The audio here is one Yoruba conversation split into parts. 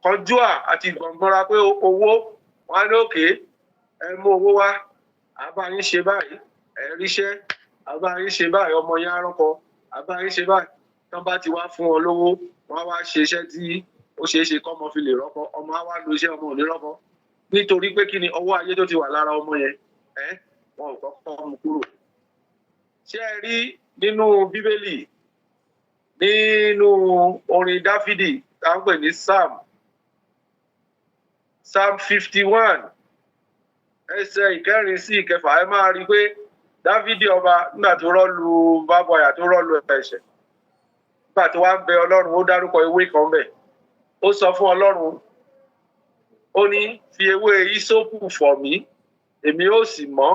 kọjúà àti ìgbọ̀ngbọ̀nra pé owó wọn á ní òkè ẹ mú owó wá àbá yín ṣe báyìí ẹ ríṣẹ́ àbá yín ṣe báyìí ọmọ yín á rọ́kọ àbá yín ṣe báyìí tán bá ti wá fún wọn lówó wọn á wá ṣe iṣẹ́ tí ó ṣeé ṣe kọ́mọ fi lè rọ́kọ ọmọ á wá lo iṣẹ́ ọmọ ò ní rọ́kọ nítorí pé kí ni ọwọ́ ayé tó ti wà lára ọmọ yẹn wọn ò kọ́kọ́ mú kúrò. ṣé ẹ rí nínú bíbélì nínú orin dáfídì tá ń pè ní psalm 51 ẹsẹ̀ ìkẹrin sí ìkẹfà ẹ máa rí i pé dáfídì ọba nígbà tó rọ́ọ̀lù bábọ̀yà tó rọ́ọ̀lù ẹ̀ṣẹ̀ nígbà tó wá ń bẹ ọlọ́run ó dárúkọ ewé kan bẹ̀ ó sọ fún ọlọ́run ó ní fi ewé ìsópù fọ̀ mí èmi ó sì mọ́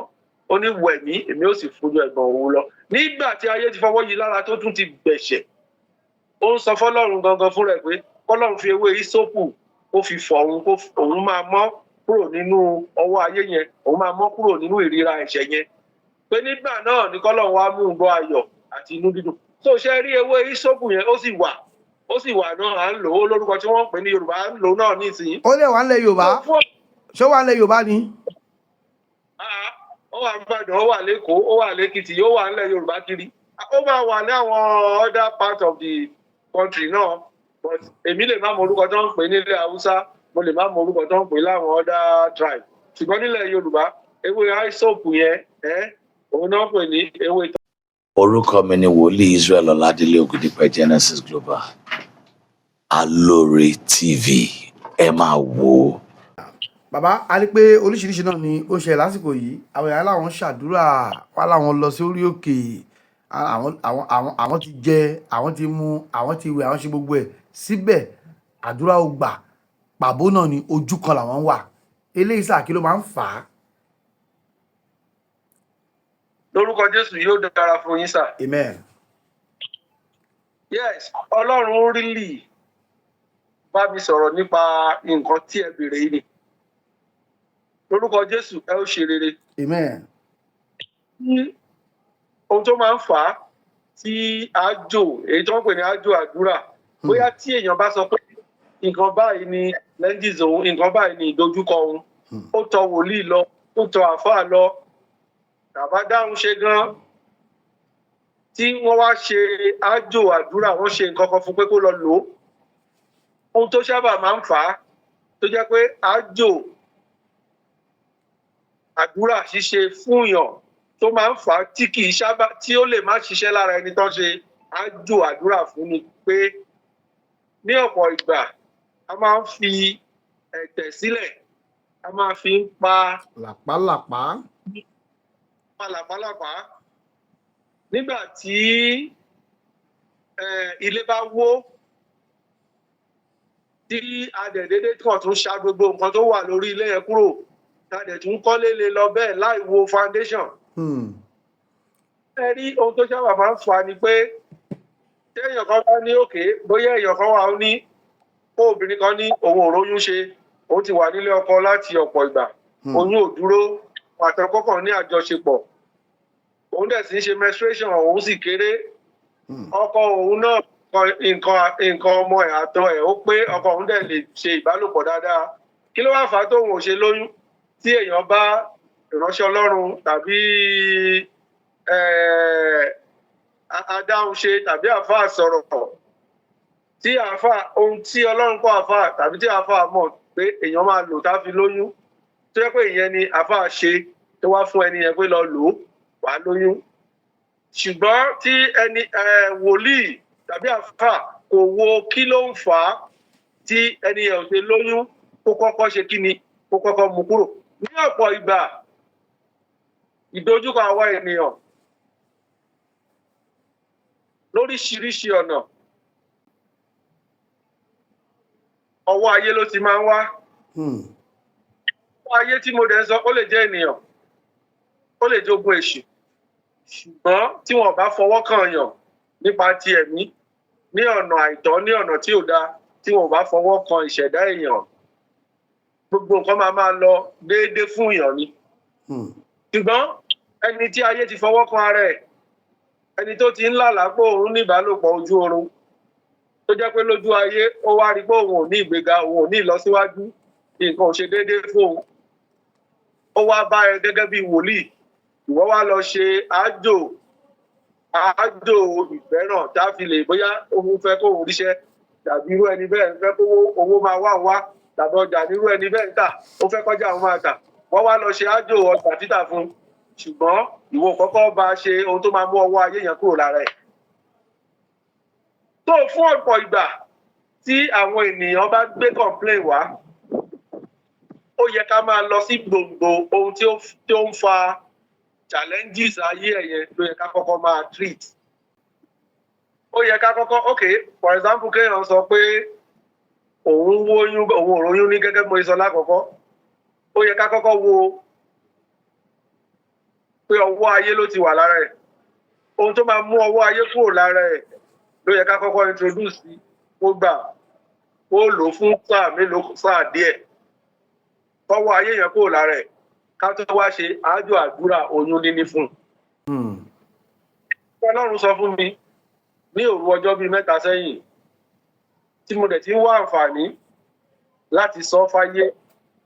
ó ní wẹ̀ mí èmi ó sì fojú ẹ̀gbọ̀n òwú lọ nígbà tí ayé ti fọwọ́ yí lára tó tún ti gbẹ̀ṣẹ̀ ó ń sọ fọlọ́run gangan fún rẹ̀ pé kọ́lọ́run fi ewé ìsópù ó fi fọ̀ òun kó òun máa mọ́ kúrò nínú ọwọ́ ayé yẹn òun máa mọ́ kúrò nínú ìríra ẹ̀ṣẹ̀ yẹn pé nígbà náà ni kọ́lọ́run wá mú un gbọ́ ayọ̀ àti inú dídùn tó ṣe rí ewé ìsópù yẹn ó sì wà náà à ń lò ó lórúkọ tí wọ́n ń pè ní Yorùbá à ń lò náà nísìnyí. ó lè wà ń lẹ Yorùbá ṣé wà ń lẹ Yorùbá ni. ó wà ń Ìbàdàn ó wà lẹ́kọ̀ọ́ ó wà lẹ́kìtì ó wà ń lẹ Yorùbá kiri ó máa wà ní àwọn other part of the country náà but èmi lè má mọ orúkọ tó ń pè nílẹ̀ Haúsá mo lè má mọ orúkọ tó ń pè láwọn other tribe ṣùgbọ́n nílẹ̀ Yorùbá ewé àìsòpù yẹn òun náà pè ní ewé. Orúkọ mi ni wòlíì Israel Ọládélé Ògúndípẹ̀ Genesis Global Alore TV ẹ máa wò ó. Bàbá a rí pé oríṣiríṣi náà ni ó ṣe lásìkò yìí àwọn èèyàn láwọn ṣàdúrà wá láwọn lọ sí orí òkè àwọn ti jẹ àwọn ti mu àwọn ti wẹ̀ àwọn ṣe gbogbo ẹ̀ síbẹ̀ àdúrà ò gbà pàbó náà ni ojú kan làwọn wà eléyìí sáà kí ló máa ń fà á. Lórúkọ Jésù yóò dára fún yín sà. Amen. Yes, Ọlọ́run really bá mi sọ̀rọ̀ nípa nǹkan tí ẹ béèrè yìí ni. Lórúkọ Jésù ẹ ó ṣe rere. Amen. Ohun tó máa ń fà á tí àjò èyí tó ń pè ní àjò àdúrà bóyá tí èèyàn bá sọ pé nǹkan báyìí ni lẹ́ńdìs òun nǹkan báyìí ni ìdojúkọ òun ó tọ wòlíì lọ ó tọ àfáà lọ tàbá dáhùn ṣe gan tí wọ́n wá ṣe àjò àdúrà wọ́n ṣe nǹkan kan fún pé kó lọ lò ó ohun tó sábà máa ń fà á tó jẹ́ pé àjò àdúrà ṣíṣe fún yàn tó máa ń fà á tí kì í sábà tí ó lè má ṣiṣẹ́ lára ẹni tó ṣe àjò àdúrà fún ni pé ní ọ̀pọ̀ ìgbà a máa ń fi ẹ̀tẹ̀ sílẹ̀ a máa fi ń pa làpálàpá nígbà tí ilé bá wó tí adẹ̀dẹ́dẹ́ kàn tún ṣa gbogbo nǹkan tó wà lórí ilé yẹn kúrò tàdẹ̀ tún kọ́lé lé lọ bẹ́ẹ̀ láì wo foundation. ẹ rí ohun tó sábà máa ń fa ni pé téèyàn kan bá ní òkè bóyá èèyàn kan wà ó ní kó obìnrin kan ní òun ò róyún ṣe òun ti wà nílé ọkọ láti ọ̀pọ̀ ìgbà oyún ò dúró àtọkọ kan ní àjọṣepọ̀ òun dẹ̀ sì ń ṣe menstruation òun sì kéré ọkọ òun náà nǹkan ọmọ ẹ̀ àtọ̀ ẹ̀ ó pé ọkọ òun dẹ̀ lè ṣe ìbálòpọ̀ dáadáa kí ló wá fà á tóun ò ṣe lóyún tí èèyàn bá ìránṣẹ́ Ọlọ́run tàbí adáhunṣe tàbí àáfàá sọ̀rọ̀ tí àáfàá ohun tí Ọlọ́run kọ́ àáfàá tàbí tí àáfàá mọ̀ pé èèyàn máa lò tá fi lóyún tó yẹ pé ìyẹn ni àáfàá ṣe tó wá fún ẹni yẹn pé lọ lò ó wàá lóyún ṣùgbọ́n tí ẹni wòlíì tàbí àáfàá kò wo kí ló ń fà á tí ẹni yẹn ò ṣe lóyún kó kọ́kọ́ ṣe kí ni kó kọ́kọ́ mú kúrò ní ọ̀pọ̀ ìgbà ìdojúkọ àwa ènìyàn lóríṣiríṣi ọ̀nà ọwọ́ ayé ló ti máa ń wá ọwọ́ ayé tí mo dẹ̀ ń sọ ó lè jẹ́ ènìyàn ó lè jogun èṣù ṣùgbọ́n tí wọ́n bá fọwọ́ kàn yàn nípa ti ẹ̀mí ní ọ̀nà àìtọ́ ní ọ̀nà tí ò dáa tí wọ́n bá fọwọ́ kan ìṣẹ̀dá èèyàn gbogbo nǹkan máa lọ déédéé fún èèyàn ni ṣùgbọ́n ẹni tí ayé ti fọwọ́ kan ara ẹ̀ ẹni tó ti ń lálàá pé òun ní ìbálòpọ̀ ojú oorun tó jẹ́ pé lójú ayé ó wá rí pé òun ò ní ìgbéga, òun ò ní ìlọsíwájú, nǹkan ò ṣe déédéé fóun, ó wá bá ẹ gẹ́gẹ́ bí wòlíì, ìwọ wá lọ ṣe àjò ìfẹ́ràn tá a fi lè bóyá òun fẹ́ kóun ríṣẹ́, tàbí irú ẹni bẹ́ẹ̀ fẹ́ kó owó máa wá tàbí ọjà nírú ẹni bẹ́ẹ̀ ń tà, ó fẹ́ kọjá àwọn máa tà, wọ́n wá lọ ṣe àjò ọjà títà fún, ṣùgbọ́n ìwọ kọ́kọ́ bá ṣe ohun tó máa mú ọwọ́ ayé yẹn kúrò lára ẹ̀. tó fún ọ̀pọ̀ ìgbà tí àwọn ènìyàn bá gbé complain wá, ó yẹ ká máa lọ sí gbòǹgbò ohun tí ó ń fa challenges ayé ẹ̀ yẹn ló yẹ ká kọ́kọ́ máa treat. ó yẹ ká kọ́kọ́ for example kéèyàn sọ pé òun ò róyún ní gẹ́gẹ́ bí mo sọ lákọ̀ọ́kọ́, ó yẹ ká kọ́kọ́ wo pé ọwọ́ ayé ló ti wà lára ẹ̀, ohun tó máa mú ọwọ́ ayé kúrò lára ẹ̀ ló yẹ ká kọ́kọ́ introduce sí, ó gbà ó lò fún sáà díẹ̀ tọwọ́ ayé yẹn kúrò lára ẹ̀, ká tó wá ṣe àjò àdúrà oyún níní fún un. Ọlọ́run sọ fún mi ní òru ọjọ́ bíi 3 sẹ́yìn tí mo dẹ̀ ti ń wá àǹfààní láti sọ fáyé,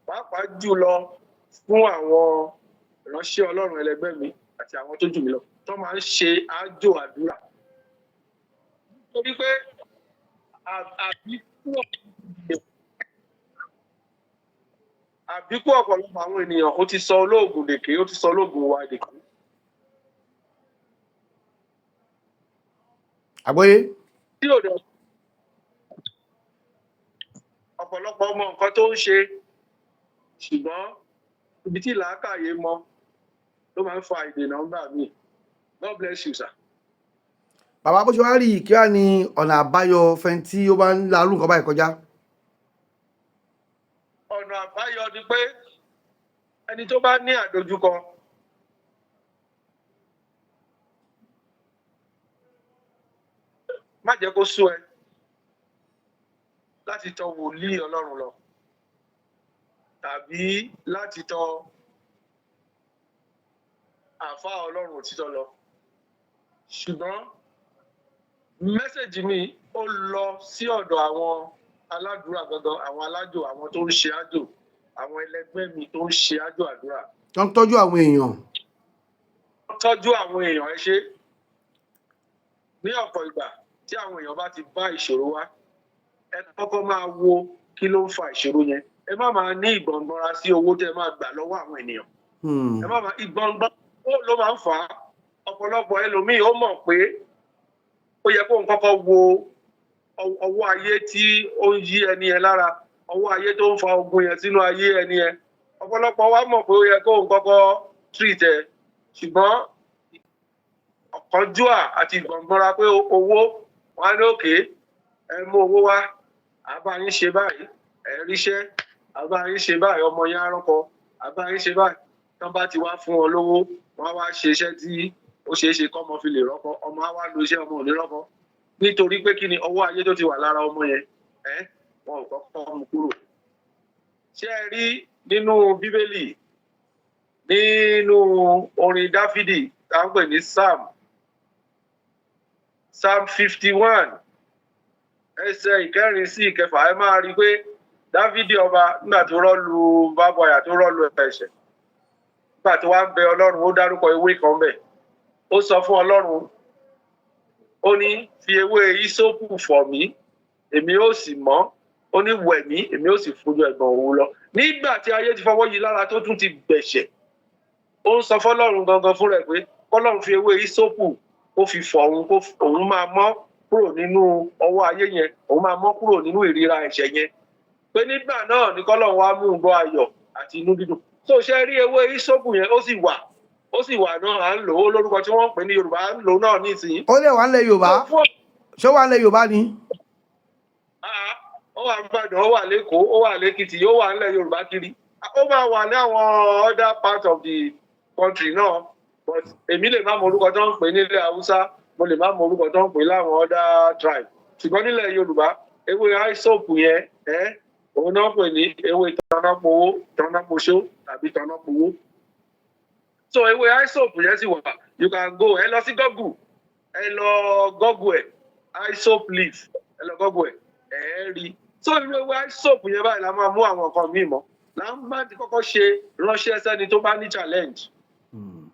pàápàá jùlọ fún àwọn ìránṣẹ́ Ọlọ́run ẹlẹgbẹ́ mi àti àwọn tó jù mí lọ tó máa ń ṣe àjò àdúrà. Torí pé àbíkú ọ̀pọ̀lọpọ̀ àwọn ènìyàn ó ti sọ olóògùn dèké, ó ti sọ olóògùn wa dèké. Àgbọ́yé. Tí ò dẹ̀ ọ̀pọ̀lọpọ̀ ọmọ nǹkan tó ń ṣe, ṣùgbọ́n ibi tí làákàyè mọ ló máa ń fa ìdènà ńgbà míì. God bless you, sir. Bàbá bó ṣe wá rí kí wá ní ọ̀nà àbáyọ fẹ́ni tí ó bá ń larú nǹkan báyìí kọjá? Ọ̀nà àbáyọ ni pé ẹni tó bá ní àdojúkọ, má jẹ́ kó sú ẹ láti tọ wòlíì Ọlọ́run lọ, tàbí láti tọ àfáà Ọlọ́run òtítọ́ lọ. Ṣùgbọ́n mẹ́sẹ̀jì mi ó lọ sí ọ̀dọ̀ àwọn aládùúrà gangan, àwọn alájò, àwọn tó ń ṣe àjò, àwọn ẹlẹgbẹ́ mi tó ń ṣe àjò àdúrà. Tó ń tọ́jú àwọn èèyàn. Tọ́jú àwọn èèyàn, ẹ ṣé. Ní ọ̀pọ̀ ìgbà tí àwọn èèyàn bá ti bá ìṣòro wá, ẹ kọ́kọ́ máa wo kí ló ń fa ìṣòro yẹn. Ẹ má máa ní ìgbọ̀ngbọ̀nra sí owó tẹ́ máa gbà lọ́wọ́ àwọn ènìyàn. Ẹ má máa ìgbọ̀ngbọ̀n ló máa ń fà á. Ọ̀pọ̀lọpọ̀ ẹlòmíì ó mọ̀ pé ó yẹ kó ń kọ́kọ́ wo ọwọ́ ayé tí ó ń yí ẹni yẹn lára, ọwọ́ ayé tó ń fa ogun yẹn sínú ayé ẹni yẹn. Ọ̀pọ̀lọpọ̀ wa mọ̀ pé ó yẹ kó ń kọ́kọ́ treat ẹ̀, ṣùgbọ́n ọ̀kánjúà àti ìgbọ̀ngbọ̀nra pé owó wọn á ní òkè, ẹ mú owó wá, àbá yín ṣe báyìí, ẹ ríṣẹ́, àbá yín ṣe báyìí, ọmọ yín á rọ́kọ, àbá yín ṣe báyìí. Tán bá ti wá fún wọn lówó, wọn á wá ṣe iṣẹ́ tí ó ṣeé ṣe kọ́mọ fi lè rọ́kọ, ọmọ á wá lo iṣẹ́ ọmọ ò ní rọ́kọ. Nítorí pé kí ni ọwọ́ ayé tó ti wà lára ọmọ yẹn, wọn ò kọ́kọ́ mú kúrò. Ṣé ẹ rí nínú Bíbélì, nínú orin Dáfídì tá ń pè ní Psalm 51 ẹsẹ̀ ìkẹrin sí ìkẹfà, ẹ máa rí i pé Dáfídì ọba nígbà tó rọ́ọ̀lù bábọ̀yà tó rọ́ọ̀lù ẹ̀ṣẹ̀, nígbà tó wá ń bẹ Ọlọ́run, ó dárúkọ ewé kan bẹ̀. Ó sọ fún Ọlọ́run, ó ní fi ewé ìsópù fọ̀ mí, èmi ó sì mọ́, ó ní wẹ̀ mí, èmi ó sì fojú ẹ̀gbọ̀n òwú lọ. Nígbà tí ayé ti fọwọ́ yí lára tó tún ti gbẹ̀ṣẹ̀, ó ń sọ fọ́lọ́run gangan fún rẹ̀ pé kọ́lọ́run fi ewé ìsópù kó fi fọ̀ òun, kó òun máa mọ́ kúrò nínú ọwọ́ ayé yẹn, òun máa mọ́ kúrò nínú ìríra ẹ̀ṣẹ̀ yẹn. Pé nígbà náà ni kọ́lọ́run wá mú un bọ́ ayọ̀ àti inú dídùn. Tó ṣe rí ewé ìsópù yẹn, ó sì wà náà, à ń lò ó lórúkọ tí wọ́n ń pè ní Yorùbá, à ń lò ó náà nísìnyí. Ó lè wà nílẹ̀ Yorùbá. Ṣé wà nílẹ̀ Yorùbá ni? Ó wà Ìbàdàn, ó wà l'Ékòó, ó wà l'Ékìtì, ó wà nílẹ̀ Yorùbá kiri. Ó máa wà ní àwọn other part of the country náà, but èmi lè má mọ orúkọ tó ń pè nílẹ̀ Haúsá, mo lè má mọ orúkọ tó ń pè láwọn other tribe. Ṣùgbọ́n nílẹ̀ Yorùbá, ewé àìsòpù yẹn, òun náà pè ní ewé tọ́nápowó, tọ́nápoṣó tàbí tọ́nápowó. So ewé àìsòpù yẹn sì wà, you can go, ẹ lọ sí Google, ẹ lọ Google ẹ̀, àìsòpù leaf, lọ gọ́gùn ẹ̀ rí. So irú ewé soap yẹn báyìí la máa mú àwọn nǹkan míì mọ́ là ń bá ti kọ́kọ́ ṣe ránṣẹ́ sẹ́ni tó bá ní challenge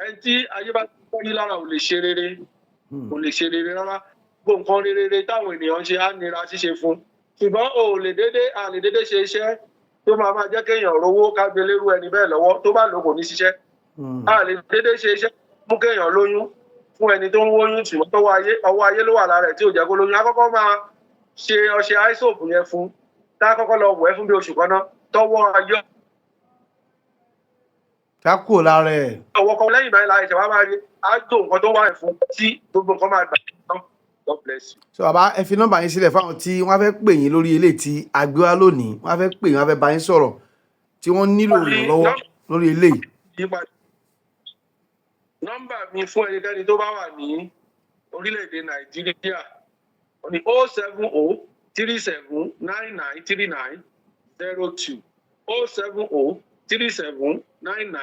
ẹni tí ayé bá kọ́ ní lára ò lè ṣe rere kò lè ṣe rere rárá gbogbo nǹkan rere táwọn ènìyàn ṣe á nira ṣíṣe fún ṣùgbọ́n o ò lè dédé ṣe iṣẹ́ tó máa jẹ́ kéèyàn rówó kágbélérú ẹni bẹ́ẹ̀ lọ́wọ́ tó bá lò kò ní ṣiṣẹ́ a lè dédé ṣe iṣẹ́ mú kéèyàn lóyún fún ẹni tó ń wóyún ṣùgbọ́n ọwọ́ ayé ló wà lára ẹ̀ tí ò jẹ́ kó lóyún akọ́kọ́ máa ṣe ọṣẹ áísòpù yẹn fún tá a kọ́kọ́ lọ wẹ̀ fún bí oṣù kan náà tọwọ́ ayọ́ ká kúrò lára ẹ̀. ọwọ́ kan lẹ́yìn báyìí láì ṣẹ̀wá máa rí àjò nǹkan tó wà ẹ̀ fún tí gbogbo nǹkan máa gbà tán. God bless you. So bàbá ẹ fi nọ́mbà yín sílẹ̀ fáwọn tí wọ́n fẹ́ pè yín lórí eléyìí tí agbéwá lónìí wọ́n fẹ́ pè yín wọ́n fẹ́ bá yín sọ̀rọ̀ tí wọ́n nílò ìrànlọ́wọ́ lórí eléyìí. Nọ́mbà mi fún ẹnikẹ́ni tó bá wà ní orílẹ̀-èdè Nàìjíríà ní 07037993902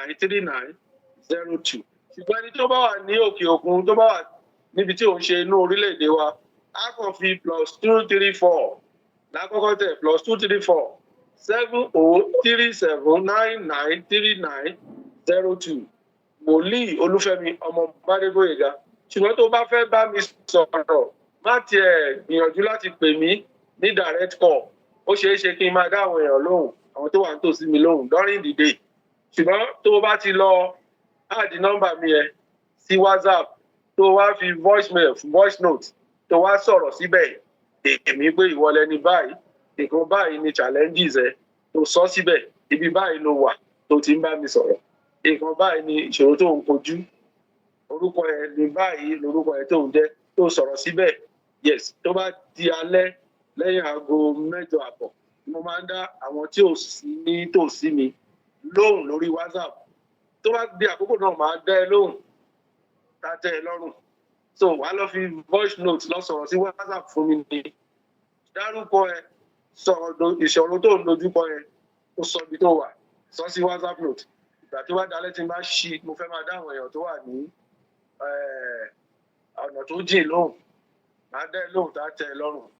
07037993902 ṣùgbọ́n ẹni tó bá wà ní òkè òkun tó bá wà níbi tí òun ṣe inú orílẹ̀-èdè wa a kàn fi +234 lákọ́kọ́ tẹ̀ +234 7037993902 wòlíì Olúfẹ́mi ọmọ Bádébóyèga ṣùgbọ́n tó bá fẹ́ bá mi sọ̀rọ̀ má tiẹ̀ gbìyànjú láti pè mí ní direct call ó ṣeé ṣe kí n máa dá àwọn èèyàn lóhùn àwọn tó wà nítòsí mi lóhùn during the day ṣùgbọ́n tó bá ti lọ add nọ́mbà mi ẹ sí WhatsApp tó wá fi voice note tó wá sọ̀rọ̀ síbẹ̀ èmi pé ìwọ lẹni báyìí nǹkan báyìí ni challenges ẹ tó sọ síbẹ̀ ibi báyìí ló wà tó ti ń bá mi sọ̀rọ̀ nǹkan báyìí ni ìṣòro tó ń kojú orúkọ ẹ ní báyìí lórúkọ ẹ tó ń jẹ́ tó sọ̀rọ̀ síbẹ̀ yes tó bá di alẹ́ lẹ́yìn aago 8:30 mo máa ń dá àwọn tí ò sí ní tòsí mi lóhùn lórí WhatsApp tó bá di àkókò náà máa dá ẹ lóhùn tá tẹ́ ẹ lọ́rùn so wàá lọ fi voice note lọ sọ̀rọ̀ sí WhatsApp fún mi ní dárúkọ ẹ sọ̀rọ̀ ìṣòro tó ń dojúkọ ẹ ó sọ ibi tó wà sọ sí WhatsApp note ìgbà tó bá dalẹ́ tí n bá ṣí mo fẹ́ máa dá àwọn èèyàn tó wà ní ọ̀nà tó jìn lóhùn máa dá ẹ lóhùn tá tẹ́ ẹ lọ́rùn